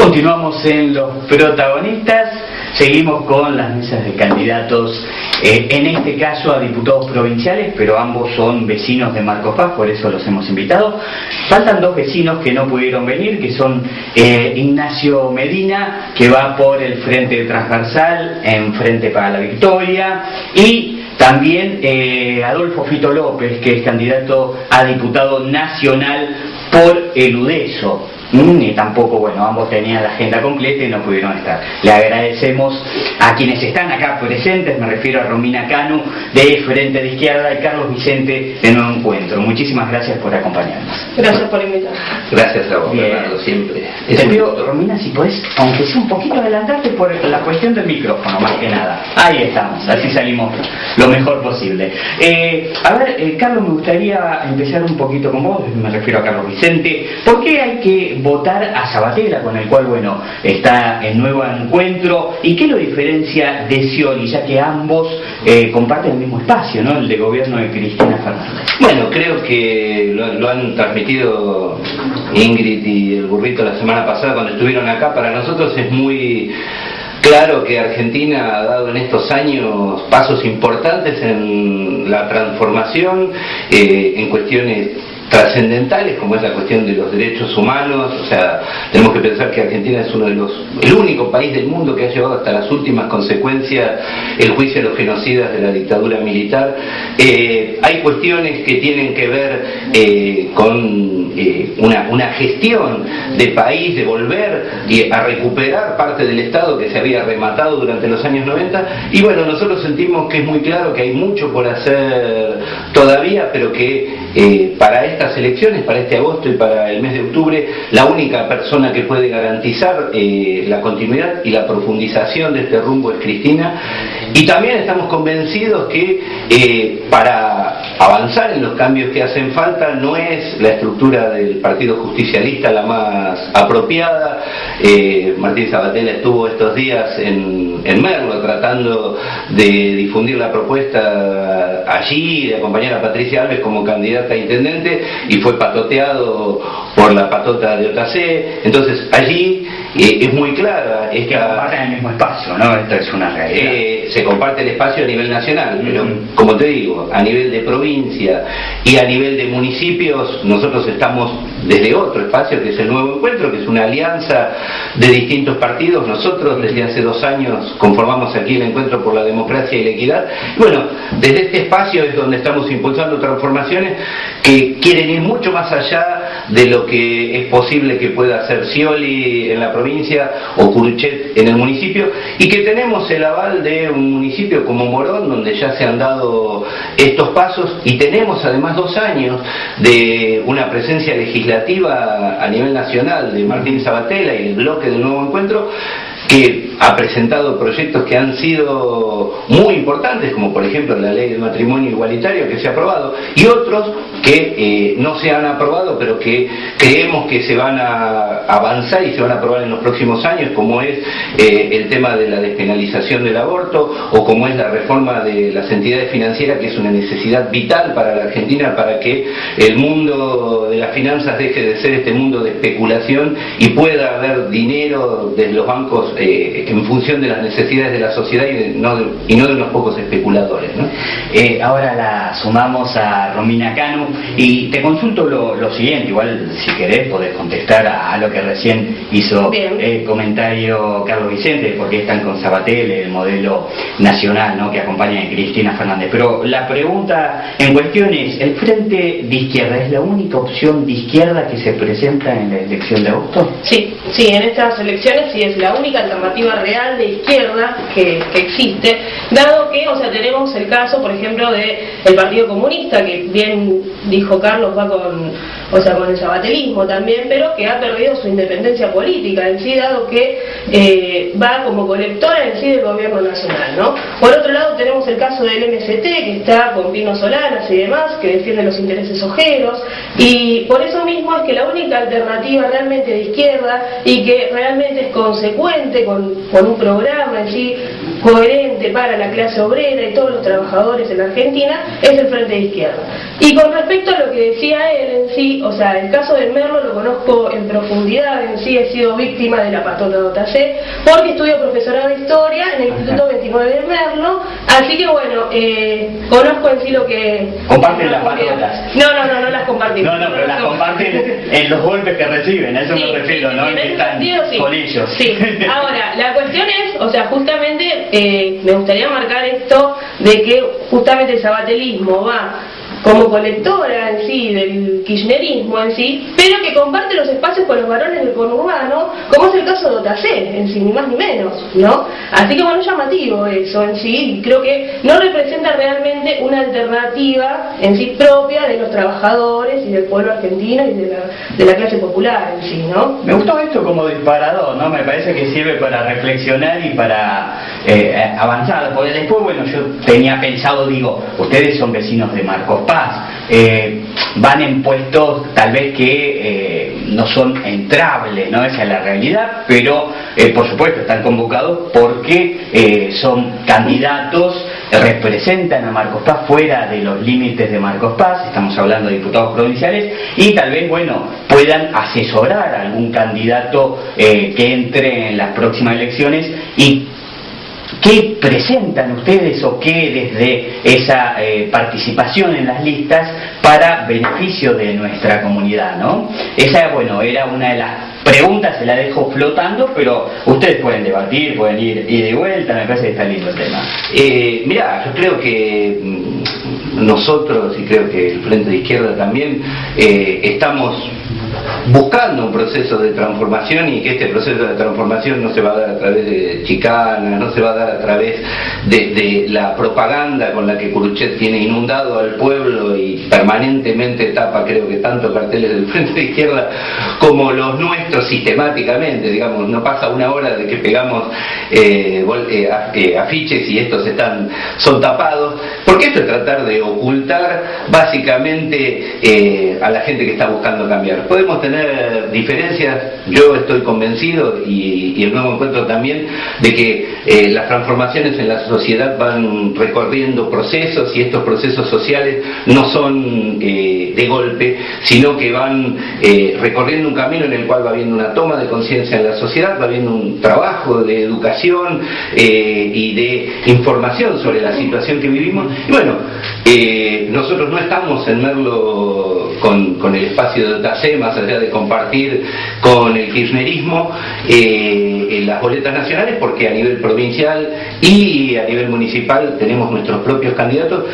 Continuamos en Los Protagonistas, seguimos con las mesas de candidatos, en este caso a diputados provinciales, pero ambos son vecinos de Marcos Paz, por eso los hemos invitado. Faltan dos vecinos que no pudieron venir, que son Ignacio Medina, que va por el Frente Transversal, en Frente para la Victoria, y también Adolfo Fito López, que es candidato a diputado nacional por el UDESO. Y tampoco, bueno, ambos tenían la agenda completa y no pudieron estar. Le agradecemos a quienes están acá presentes, me refiero a Romina Canu de Frente de Izquierda y Carlos Vicente de Nuevo Encuentro. Muchísimas gracias por acompañarnos. Gracias por invitarnos. Gracias a vos, Bernardo, siempre. Te pido, Romina, si podés, aunque sea un poquito adelantarte por la cuestión del micrófono, más que nada. Ahí estamos, así salimos lo mejor posible. A ver, Carlos, me gustaría empezar un poquito con vos, me refiero a Carlos Vicente. ¿Por qué hay que votar a Sabatella, con el cual, bueno, está en Nuevo Encuentro, y qué lo diferencia de Scioli, ya que ambos comparten el mismo espacio, ¿no?, el de gobierno de Cristina Fernández? Bueno, creo que lo han transmitido Ingrid y el Burrito la semana pasada cuando estuvieron acá. Para nosotros es muy claro que Argentina ha dado en estos años pasos importantes en la transformación, en cuestiones trascendentales, como es la cuestión de los derechos humanos. O sea, tenemos que pensar que Argentina es el único país del mundo que ha llevado hasta las últimas consecuencias el juicio a los genocidas de la dictadura militar. Hay cuestiones que tienen que ver con una gestión de país, de volver a recuperar parte del Estado que se había rematado durante los años 90, y bueno, nosotros sentimos que es muy claro que hay mucho por hacer todavía, pero que para estas elecciones, para este agosto y para el mes de octubre, la única persona que puede garantizar la continuidad y la profundización de este rumbo es Cristina. Y también estamos convencidos que para avanzar en los cambios que hacen falta no es la estructura del Partido Justicialista la más apropiada. Martín Sabatella estuvo estos días en Merlo tratando de difundir la propuesta allí, de acompañar a Patricia Alves como candidata a intendente, y fue patoteado por la patota de OTC. Entonces allí es muy clara que comparten el mismo espacio, ¿no? Esto es una realidad. Se comparte el espacio a nivel nacional, pero como te digo, a nivel de provincia y a nivel de municipios, nosotros estamos desde otro espacio que es el Nuevo Encuentro, que es una alianza de distintos partidos. Nosotros desde hace 2 años conformamos aquí el Encuentro por la Democracia y la Equidad. Bueno, desde este espacio es donde estamos impulsando transformaciones que quieren ir mucho más allá de lo que es posible que pueda hacer Scioli en la provincia o Curuchet en el municipio, y que tenemos el aval de un municipio como Morón, donde ya se han dado estos pasos, y tenemos además 2 años de una presencia legislativa a nivel nacional de Martín Sabatella y el bloque del Nuevo Encuentro, que ha presentado proyectos que han sido muy importantes, como por ejemplo la ley del matrimonio igualitario que se ha aprobado, y otros que no se han aprobado, pero que creemos que se van a avanzar y se van a aprobar en los próximos años, como es el tema de la despenalización del aborto, o como es la reforma de las entidades financieras, que es una necesidad vital para la Argentina, para que el mundo de las finanzas deje de ser este mundo de especulación y pueda haber dinero desde los bancos en función de las necesidades de la sociedad y no de unos pocos especuladores, ¿no? Ahora la sumamos a Romina Canu y te consulto lo siguiente, igual si querés podés contestar a lo que recién hizo comentario Carlos Vicente, porque están con Sabatella, el modelo nacional, ¿no?, que acompaña a Cristina Fernández. Pero la pregunta en cuestión es, ¿el Frente de Izquierda es la única opción de izquierda que se presenta en la elección de agosto? Sí, en estas elecciones sí es la única alternativa real de izquierda que existe, dado que, o sea, tenemos el caso, por ejemplo, del Partido Comunista, que bien dijo Carlos, va con el sabatelismo también, pero que ha perdido su independencia política en sí, dado que va como colectora en sí del gobierno nacional, ¿no? Por otro lado tenemos el caso del MST, que está con Pino Solanas y demás, que defiende los intereses ojeros, y por eso mismo es que la única alternativa realmente de izquierda y que realmente es consecuente con un programa en sí coherente para la clase obrera y todos los trabajadores en la Argentina es el Frente de Izquierda. Y con respecto a lo que decía él en sí, o sea, el caso de Merlo lo conozco en profundidad, en sí he sido víctima de la patota Dotacé, porque estudio profesorado de Historia en el Instituto 29 de Merlo, así que bueno, conozco en sí lo que... ¿Comparten las patotas? No las compartimos. No, pero las comparten en los golpes que reciben, a eso sí, me refiero, sí, ¿no? En que ese están sentido, sí. con ellos. Sí. Ahora, la cuestión es, o sea, justamente me gustaría marcar esto de que justamente el sabatelismo va como colectora en sí del kirchnerismo en sí, pero que comparte los espacios con los varones del conurbano, como es el caso de Dotacé, en sí, ni más ni menos, ¿no? Así que bueno, es llamativo eso en sí, y creo que no representa realmente una alternativa en sí propia de los trabajadores y del pueblo argentino y de la clase popular en sí, ¿no? Me gustó esto como disparador, ¿no? Me parece que sirve para reflexionar y para avanzar, porque después, bueno, yo tenía pensado, digo, ustedes son vecinos de Marcos Paz, van en puestos tal vez que no son entrables, ¿no? Esa es la realidad, pero por supuesto están convocados porque son candidatos, representan a Marcos Paz fuera de los límites de Marcos Paz, estamos hablando de diputados provinciales, y tal vez, bueno, puedan asesorar a algún candidato que entre en las próximas elecciones. Y ¿qué presentan ustedes o qué desde esa participación en las listas para beneficio de nuestra comunidad, ¿no? Esa, bueno, era una de las preguntas, se la dejo flotando, pero ustedes pueden debatir, pueden ir y de vuelta, me parece que está lindo el tema. Mirá, yo creo que nosotros, y creo que el Frente de Izquierda también, estamos buscando un proceso de transformación, y que este proceso de transformación no se va a dar a través de chicanas, no se va a dar a través de la propaganda con la que Curuchet tiene inundado al pueblo y permanentemente tapa, creo que tanto carteles del Frente de Izquierda como los nuestros sistemáticamente, digamos, no pasa una hora de que pegamos afiches y estos son tapados, porque esto es tratar de ocultar básicamente a la gente que está buscando cambiar. Podemos tener diferencias, yo estoy convencido, y el Nuevo Encuentro también, de que las transformaciones en la sociedad van recorriendo procesos, y estos procesos sociales no son de golpe, sino que van recorriendo un camino en el cual va habiendo una toma de conciencia en la sociedad, va habiendo un trabajo de educación y de información sobre la situación que vivimos. Y bueno, nosotros no estamos en Merlo con el espacio de Dotacé, más allá de compartir con el kirchnerismo en las boletas nacionales, porque a nivel provincial y a nivel municipal tenemos nuestros propios candidatos,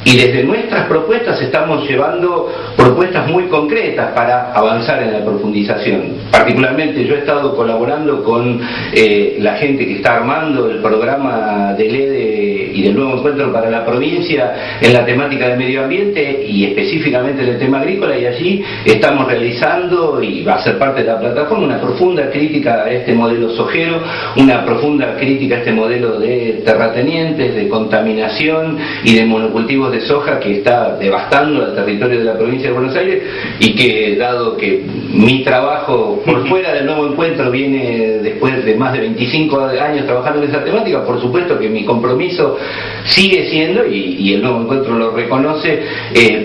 y desde nuestras propuestas estamos llevando propuestas muy concretas para avanzar en la profundización. Particularmente yo he estado colaborando con la gente que está armando el programa del EDE y del Nuevo Encuentro para la provincia en la temática de medio ambiente y específicamente en el tema agrícola, y allí estamos realizando, y va a ser parte de la plataforma, una profunda crítica a este modelo sojero, una profunda crítica a este modelo de terratenientes, de contaminación y de monocultivos de soja que está devastando el territorio de la provincia de Buenos Aires, y que, dado que mi trabajo por fuera del Nuevo Encuentro viene después de más de 25 años trabajando en esa temática, por supuesto que mi compromiso sigue siendo, y el Nuevo Encuentro lo reconoce,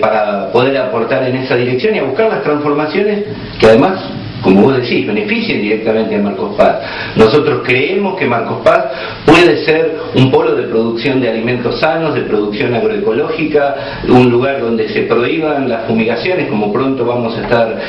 para poder aportar en esa dirección y a buscar las transformaciones que además, como vos decís, beneficien directamente a Marcos Paz. Nosotros creemos que Marcos Paz puede ser un polo de producción de alimentos sanos, de producción agroecológica, un lugar donde se prohíban las fumigaciones, como pronto vamos a estar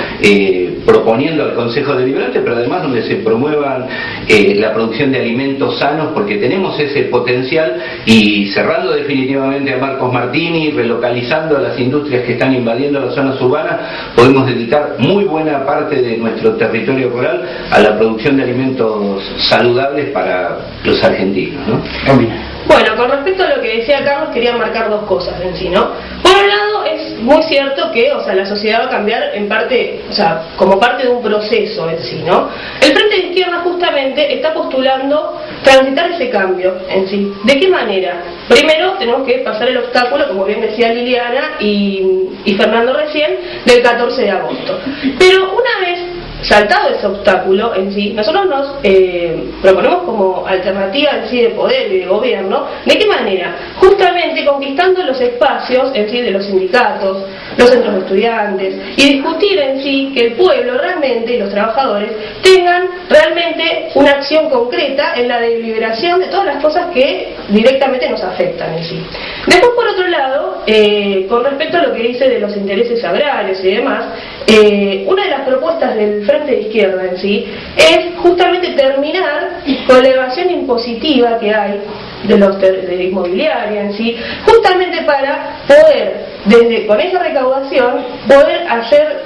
proponiendo al Consejo Deliberante, pero además donde se promuevan la producción de alimentos sanos, porque tenemos ese potencial. Y cerrando definitivamente a Marcos Martini, relocalizando a las industrias que están invadiendo las zonas urbanas, podemos dedicar muy buena parte de nuestro territorio rural a la producción de alimentos saludables para los argentinos, ¿no? Bueno, con respecto a lo que decía Carlos, quería marcar dos cosas en sí, ¿no? Por un lado, es muy cierto que, o sea, la sociedad va a cambiar en parte, o sea, como parte de un proceso en sí, ¿no? El Frente de Izquierda justamente está postulando transitar ese cambio en sí. ¿De qué manera? Primero tenemos que pasar el obstáculo, como bien decía Liliana y Fernando recién, del 14 de agosto. Pero una vez saltado ese obstáculo en sí, nosotros nos proponemos como alternativa en sí de poder y de gobierno, ¿de qué manera? Justamente conquistando los espacios en sí de los sindicatos, los centros de estudiantes, y discutir en sí que el pueblo realmente y los trabajadores tengan realmente una acción concreta en la deliberación de todas las cosas que directamente nos afectan en sí. Después, por otro lado, con respecto a lo que dice de los intereses agrarios y demás, una de las propuestas del Frente de Izquierda en sí es justamente terminar con la evasión impositiva que hay de inmobiliaria en sí, justamente para poder, con esa recaudación, poder hacer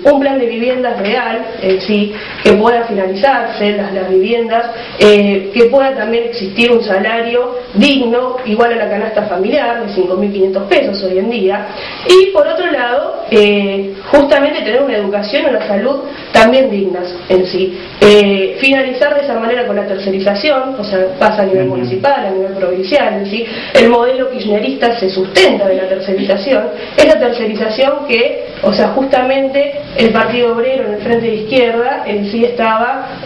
un plan de viviendas real en sí, que pueda finalizarse las viviendas, que pueda también existir un salario digno, igual a la canasta familiar, de 5.500 pesos hoy en día, y por otro lado, justamente tener una educación y una salud también dignas en sí. Finalizar de esa manera con la tercerización, o sea, pasa a nivel municipal, a nivel provincial en sí. El modelo kirchnerista se sustenta de la tercerización, esa tercerización que, o sea, justamente el Partido Obrero en el Frente de Izquierda en sí estaba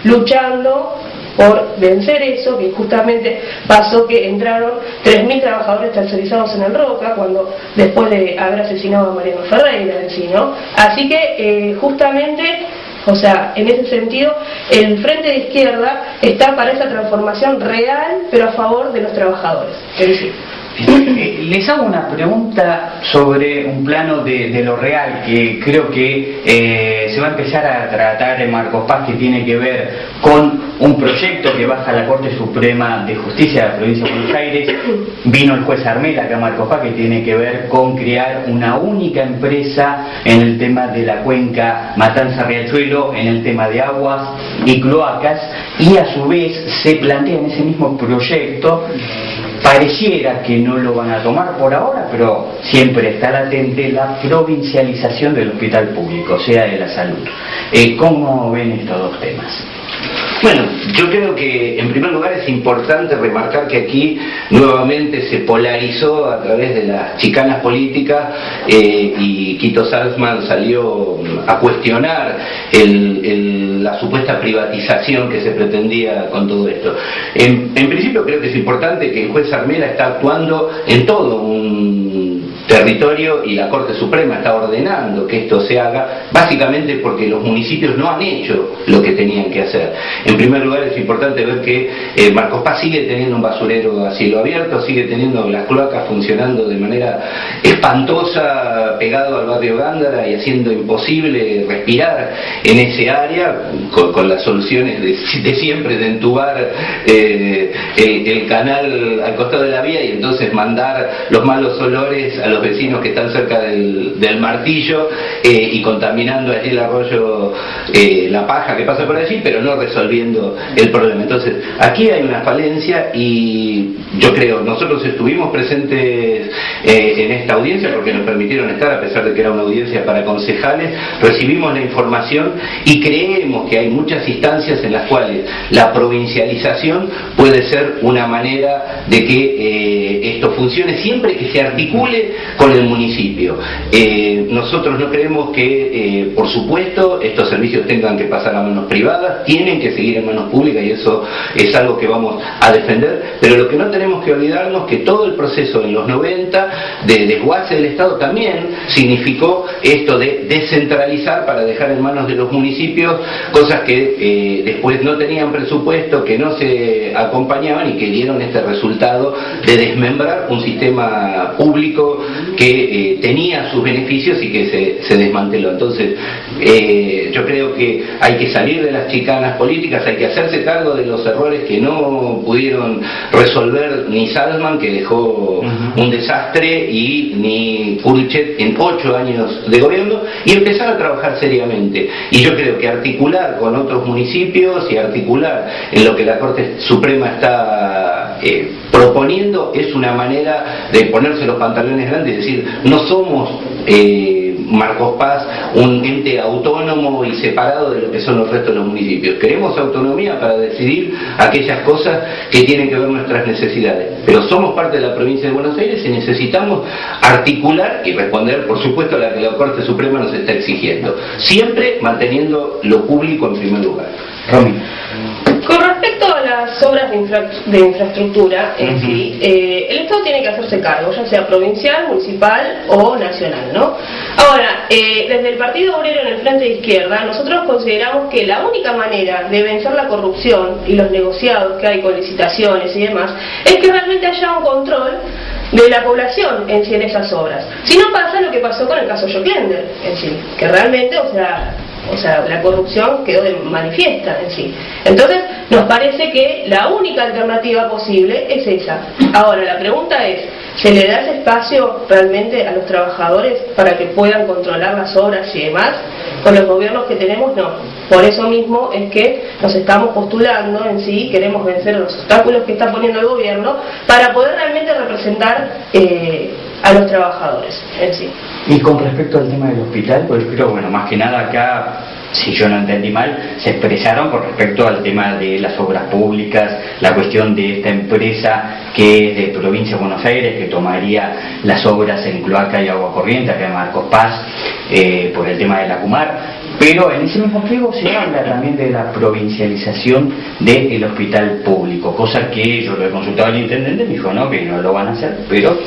luchando por vencer eso, que justamente pasó que entraron 3.000 trabajadores tercerizados en el Roca, cuando después de haber asesinado a Mariano Ferreira en sí, ¿no? Así que justamente, o sea, en ese sentido, el Frente de Izquierda está para esa transformación real, pero a favor de los trabajadores. Es decir, les hago una pregunta sobre un plano de lo real, que creo que se va a empezar a tratar en Marcos Paz, que tiene que ver con un proyecto que baja a la Corte Suprema de Justicia de la Provincia de Buenos Aires. Vino el juez Armela acá a Marcos Paz, que tiene que ver con crear una única empresa en el tema de la cuenca Matanza-Riachuelo, en el tema de aguas y cloacas, y a su vez se plantea en ese mismo proyecto, pareciera que no lo van a tomar por ahora, pero siempre está latente, la provincialización del hospital público, o sea, de la salud. ¿Cómo ven estos dos temas? Bueno, yo creo que en primer lugar es importante remarcar que aquí nuevamente se polarizó a través de las chicanas políticas y Quito Salzman salió a cuestionar la supuesta privatización que se pretendía con todo esto. En principio creo que es importante que el juez Armela está actuando en todo un territorio y la Corte Suprema está ordenando que esto se haga, básicamente porque los municipios no han hecho lo que tenían que hacer. En primer lugar es importante ver que Marcos Paz sigue teniendo un basurero a cielo abierto, sigue teniendo las cloacas funcionando de manera espantosa, pegado al barrio Gándara y haciendo imposible respirar en ese área, con las soluciones de siempre, de entubar el canal al costado de la vía y entonces mandar los malos olores a los vecinos que están cerca del Martillo y contaminando allí el arroyo La Paja que pasa por allí, pero no resolviendo el problema. Entonces aquí hay una falencia y yo creo, nosotros estuvimos presentes en esta audiencia porque nos permitieron estar, a pesar de que era una audiencia para concejales, recibimos la información y creemos que hay muchas instancias en las cuales la provincialización puede ser una manera de que esto funcione siempre que se articule con el municipio. Nosotros no creemos que, por supuesto, estos servicios tengan que pasar a manos privadas, tienen que seguir en manos públicas y eso es algo que vamos a defender, pero lo que no tenemos que olvidarnos es que todo el proceso en los 90 de desguace del Estado también significó esto de descentralizar para dejar en manos de los municipios cosas que después no tenían presupuesto, que no se acompañaban y que dieron este resultado de desmembrar un sistema público que tenía sus beneficios y que se desmanteló. Entonces yo creo que hay que salir de las chicanas políticas, hay que hacerse cargo de los errores que no pudieron resolver ni Salzman, que dejó un desastre, y ni Purichet en 8 años de gobierno, y empezar a trabajar seriamente. Y yo creo que articular con otros municipios y articular en lo que la Corte Suprema está proponiendo es una manera de ponerse los pantalones grandes y decir, no somos Marcos Paz un ente autónomo y separado de lo que son los restos de los municipios. Queremos autonomía para decidir aquellas cosas que tienen que ver nuestras necesidades, pero somos parte de la provincia de Buenos Aires y necesitamos articular y responder, por supuesto, a la que la Corte Suprema nos está exigiendo, siempre manteniendo lo público en primer lugar. Romy. Con respecto a las obras de infraestructura en sí, el Estado tiene que hacerse cargo, ya sea provincial, municipal o nacional, ¿no? Ahora, desde el Partido Obrero en el Frente de Izquierda, nosotros consideramos que la única manera de vencer la corrupción y los negociados que hay con licitaciones y demás, es que realmente haya un control de la población en sí en esas obras. Si no pasa lo que pasó con el caso Joclender en sí, que realmente, o sea, la corrupción quedó de manifiesta en sí. Entonces, nos parece que la única alternativa posible es esa. Ahora, la pregunta es, ¿se le da ese espacio realmente a los trabajadores para que puedan controlar las obras y demás? Con los gobiernos que tenemos, no. Por eso mismo es que nos estamos postulando en sí, queremos vencer los obstáculos que está poniendo el gobierno para poder realmente representar a los trabajadores en sí. Y con respecto al tema del hospital, pues creo, bueno, más que nada acá, si yo no entendí mal, se expresaron con respecto al tema de las obras públicas, la cuestión de esta empresa que es de Provincia de Buenos Aires, que tomaría las obras en cloaca y agua corriente, acá en Marcos Paz, por el tema de la Kumar. Pero en ese mismo pliego se habla también de la provincialización del hospital público, cosa que yo lo he consultado al intendente, me dijo no, que no lo van a hacer, pero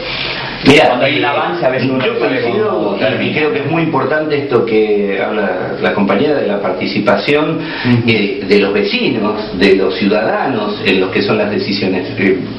mira, cuando hay un avance a veces uno yo sabe cómo y creo que es muy importante esto que habla la compañera de la participación de los vecinos, de los ciudadanos en los que son las decisiones.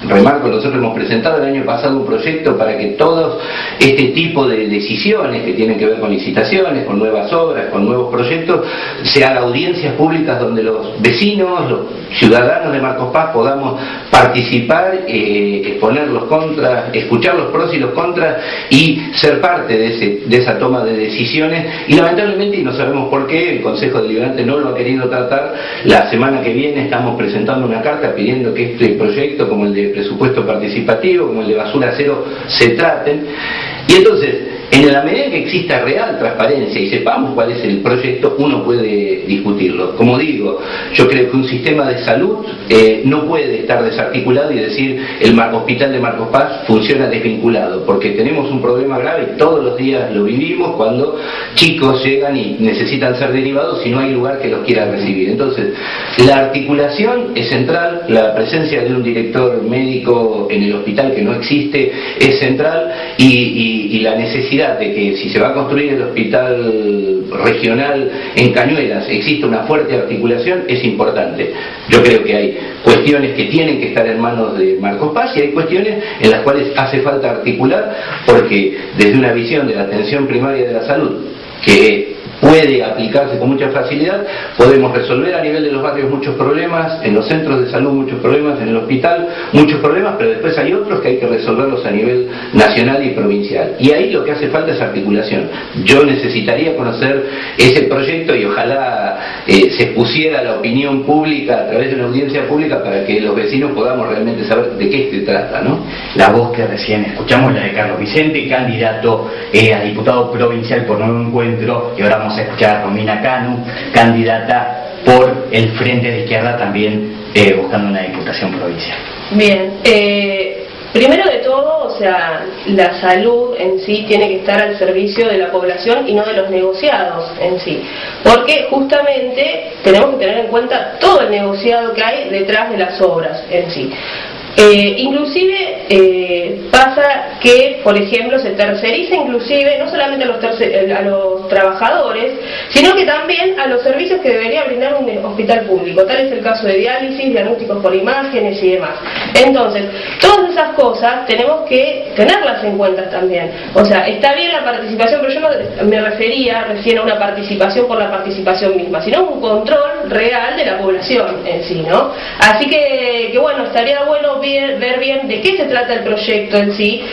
Remarco, nosotros hemos presentado el año pasado un proyecto para que todos este tipo de decisiones que tienen que ver con licitaciones, con nuevas obras, con nuevos proyectos, se hagan audiencias públicas donde los vecinos, los ciudadanos de Marcos Paz podamos participar, exponer los contras, escuchar los pros y los contras y ser parte de esa toma de decisiones. Y lamentablemente, y no sabemos por qué, el Consejo Deliberante no lo ha querido tratar. La semana que viene estamos presentando una carta pidiendo que este proyecto, como el de presupuesto participativo, como el de basura cero, se traten. Y entonces, en la medida que exista real transparencia y sepamos cuál es el proyecto, uno puede discutirlo. Como digo, yo creo que un sistema de salud no puede estar desarticulado y decir el hospital de Marcos Paz funciona desvinculado, porque tenemos un problema grave y todos los días lo vivimos cuando chicos llegan y necesitan ser derivados y no hay lugar que los quiera recibir. Entonces, la articulación es central, la presencia de un director médico en el hospital que no existe es central y la necesidad de que si se va a construir el hospital regional en Cañuelas existe una fuerte articulación es importante. Yo creo que hay cuestiones que tienen que estar en manos de Marcos Paz y hay cuestiones en las cuales hace falta articular, porque desde una visión de la atención primaria de la salud que puede aplicarse con mucha facilidad, podemos resolver a nivel de los barrios muchos problemas, en los centros de salud muchos problemas, en el hospital muchos problemas, pero después hay otros que hay que resolverlos a nivel nacional y provincial. Y ahí lo que hace falta es articulación. Yo necesitaría conocer ese proyecto y ojalá se pusiera a la opinión pública a través de una audiencia pública para que los vecinos podamos realmente saber de qué se trata, ¿no? La voz que recién escuchamos, la de Carlos Vicente, candidato a diputado provincial por Nuevo Encuentro, y ahora vamos a escuchar a Romina Canu, candidata por el Frente de Izquierda también buscando una diputación provincial. Bien, primero de todo, o sea, la salud en sí tiene que estar al servicio de la población y no de los negociados en sí, porque justamente tenemos que tener en cuenta todo el negociado que hay detrás de las obras en sí. Inclusive pasa que, por ejemplo, se terceriza inclusive no solamente a los trabajadores, sino que también a los servicios que debería brindar un hospital público. Tal es el caso de diálisis, diagnósticos por imágenes y demás. Entonces, todas esas cosas tenemos que tenerlas en cuenta también. O sea, está bien la participación, pero yo no me refería recién a una participación por la participación misma, sino un control real de la población en sí, ¿no? Así que bueno, estaría bueno ver bien de qué se trata el proyecto en sí,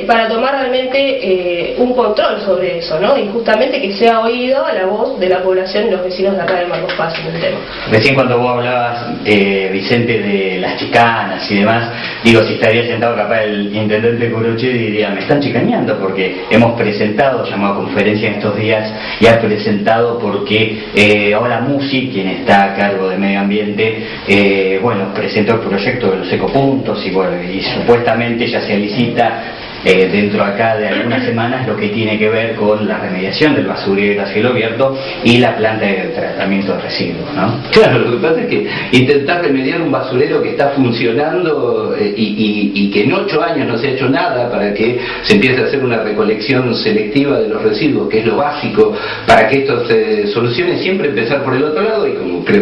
para tomar realmente un control sobre eso, ¿no? Y justamente que sea oído a la voz de la población y los vecinos. vecinos de acá de Marcos Paz en el tema. Recién cuando vos hablabas, Vicente, de las chicanas y demás, digo, si estaría sentado capaz el intendente Curuchet diría, me están chicaneando, porque hemos presentado, llamado a conferencia en estos días, y ha presentado porque ahora Musi, quien está a cargo de medio ambiente, bueno, presentó el proyecto de los ecopuntos y bueno, y supuestamente ya se licita dentro acá de algunas semanas lo que tiene que ver con la remediación del basurero a cielo abierto y la planta de tratamiento de residuos, ¿no? Claro, lo que pasa es que intentar remediar un basurero que está funcionando y que en 8 años no se ha hecho nada para que se empiece a hacer una recolección selectiva de los residuos, que es lo básico para que esto se solucione, siempre empezar por el otro lado y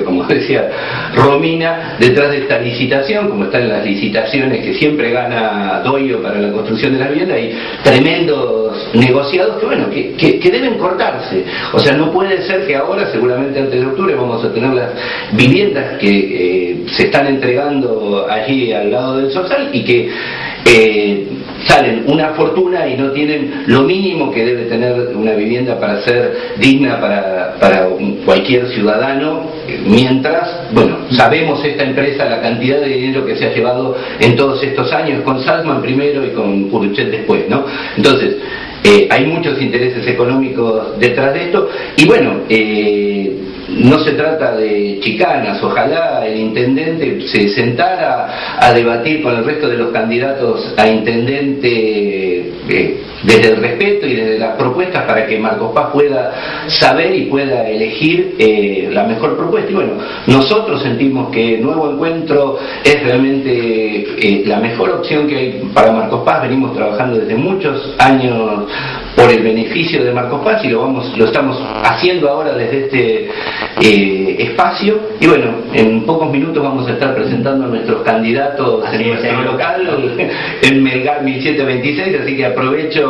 como decía Romina, detrás de esta licitación, como están las licitaciones que siempre gana Doio para la construcción de la vivienda, hay tremendos negociados que bueno, que deben cortarse. O sea, no puede ser que ahora, seguramente antes de octubre, vamos a tener las viviendas que se están entregando allí al lado del Sosal y que salen una fortuna y no tienen lo mínimo que debe tener una vivienda para ser digna para cualquier ciudadano, mientras, bueno, sabemos esta empresa la cantidad de dinero que se ha llevado en todos estos años, con Salzman primero y con Curuchet después, ¿no? Entonces, hay muchos intereses económicos detrás de esto, y bueno, no se trata de chicanas, ojalá el intendente se sentara a debatir con el resto de los candidatos a intendente desde el respeto y desde las propuestas para que Marcos Paz pueda saber y pueda elegir la mejor propuesta. Y bueno, nosotros sentimos que Nuevo Encuentro es realmente la mejor opción que hay para Marcos Paz. Venimos trabajando desde muchos años por el beneficio de Marcos Paz y lo estamos haciendo ahora desde este espacio. Y bueno, en pocos minutos vamos a estar presentando a nuestros candidatos en nuestro local, en Melgar 1726, así que aprovecho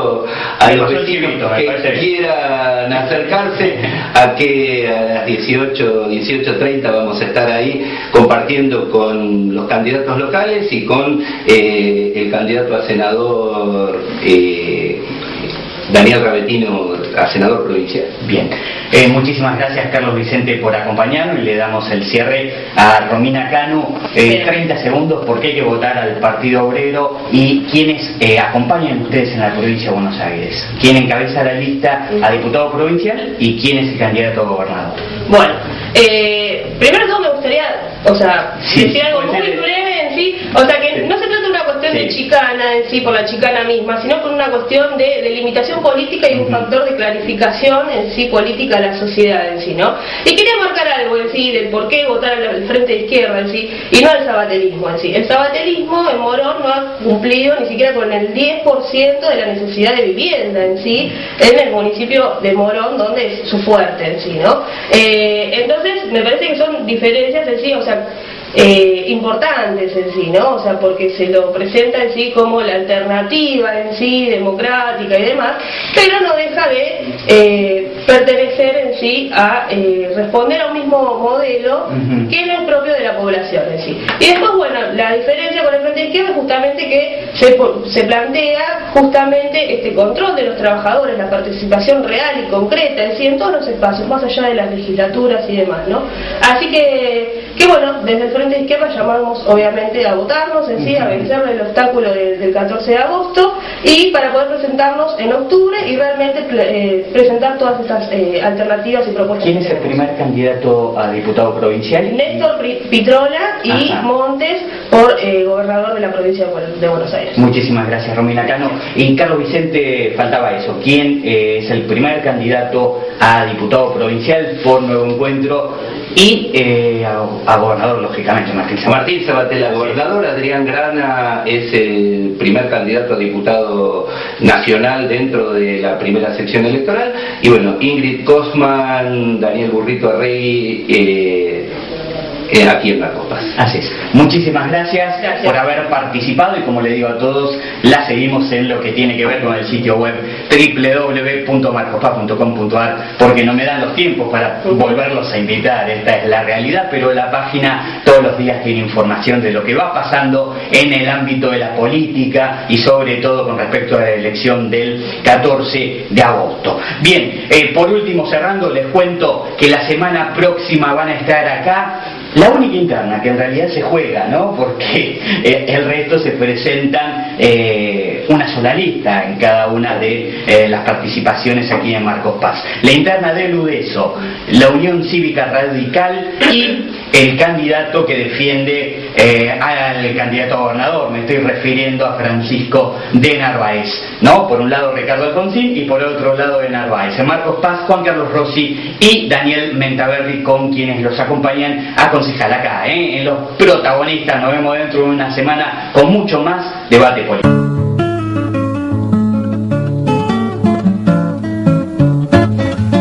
a los vecinos que quieran acercarse a que a las 18:30 vamos a estar ahí compartiendo con los candidatos locales y con el candidato a senador Daniel Ravetino, a senador provincial. Bien, muchísimas gracias Carlos Vicente por acompañarnos y le damos el cierre a Romina Cano. 30 segundos porque hay que votar al Partido Obrero y quienes acompañan ustedes en la provincia de Buenos Aires. ¿Quién encabeza la lista a diputado provincial y quién es el candidato a gobernador? Bueno, primero todo me gustaría, decir algo muy breve en sí, que no se trata de una cuestión de chicana en sí, por la chicana misma, sino por una cuestión de limitación política y un factor de clarificación en sí política a la sociedad en sí, ¿no? Y quería marcar algo en sí del por qué votar al Frente de Izquierda en sí y no al sabaterismo en sí. El sabaterismo en Morón no ha cumplido ni siquiera con el 10% de la necesidad de vivienda en sí en el municipio de Morón, donde es su fuerte en sí, ¿no? Entonces me parece que son diferencias en sí, importantes en sí, ¿no? Porque se lo presenta en sí como la alternativa en sí, democrática y demás, pero no deja de pertenecer en sí a responder a un mismo modelo que no es propio de la población en sí. Y después, bueno, la diferencia con el Frente de Izquierda es justamente que se plantea justamente este control de los trabajadores, la participación real y concreta en sí en todos los espacios, más allá de las legislaturas y demás, ¿no? Así que bueno, desde el Frente de Izquierda llamamos obviamente a votarnos en sí, a vencer el obstáculo del 14 de agosto y para poder presentarnos en octubre y realmente presentar todas estas alternativas y propuestas. ¿Quién es el primer candidato a diputado provincial? Néstor Pitrola y Montes por gobernador de la provincia de Buenos Aires. Muchísimas gracias Romina Cano. Y Carlos Vicente, faltaba eso. ¿Quién es el primer candidato a diputado provincial por Nuevo Encuentro? Y a gobernador, lógicamente, Martín Sabatella, gobernador. Adrián Grana es el primer candidato a diputado nacional dentro de la primera sección electoral. Y bueno, Ingrid Kosman, Daniel Burrito Arregui, aquí en Marcos Paz. Así es. Muchísimas gracias por haber participado y como le digo a todos, la seguimos en lo que tiene que ver con el sitio web www.marcospaz.com.ar porque no me dan los tiempos para volverlos a invitar, esta es la realidad, pero la página todos los días tiene información de lo que va pasando en el ámbito de la política y sobre todo con respecto a la elección del 14 de agosto. Bien, por último cerrando les cuento que la semana próxima van a estar acá la única interna que en realidad se juega, ¿no? Porque el resto se presentan una sola lista en cada una de las participaciones aquí en Marcos Paz. La interna del UDESO, la Unión Cívica Radical y el candidato que defiende al candidato a gobernador, me estoy refiriendo a Francisco de Narváez, ¿no? Por un lado Ricardo Alfonsín y por otro lado de Narváez. En Marcos Paz, Juan Carlos Rossi y Daniel Mentaverri con quienes los acompañan a concejal acá, en los protagonistas. Nos vemos dentro de una semana con mucho más debate político.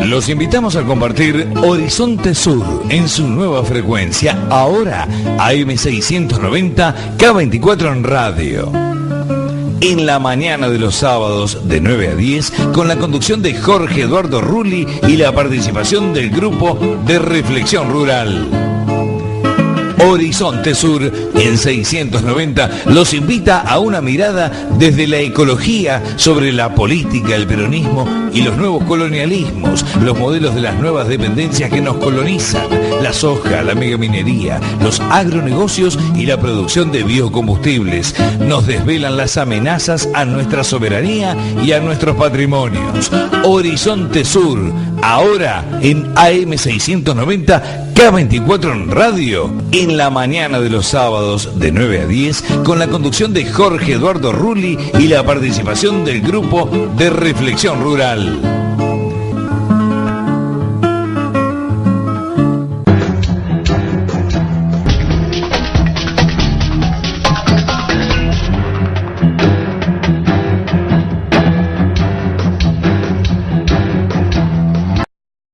Los invitamos a compartir Horizonte Sur en su nueva frecuencia, ahora AM690 K24 en radio. En la mañana de los sábados de 9 a 10 con la conducción de Jorge Eduardo Rulli y la participación del grupo de Reflexión Rural. Horizonte Sur en 690 los invita a una mirada desde la ecología sobre la política, el peronismo y los nuevos colonialismos, los modelos de las nuevas dependencias que nos colonizan, la soja, la megaminería, los agronegocios y la producción de biocombustibles. Nos desvelan las amenazas a nuestra soberanía y a nuestros patrimonios. Horizonte Sur, ahora en AM690 K24 en radio, en la mañana de los sábados de 9 a 10 con la conducción de Jorge Eduardo Rulli y la participación del grupo de Reflexión Rural.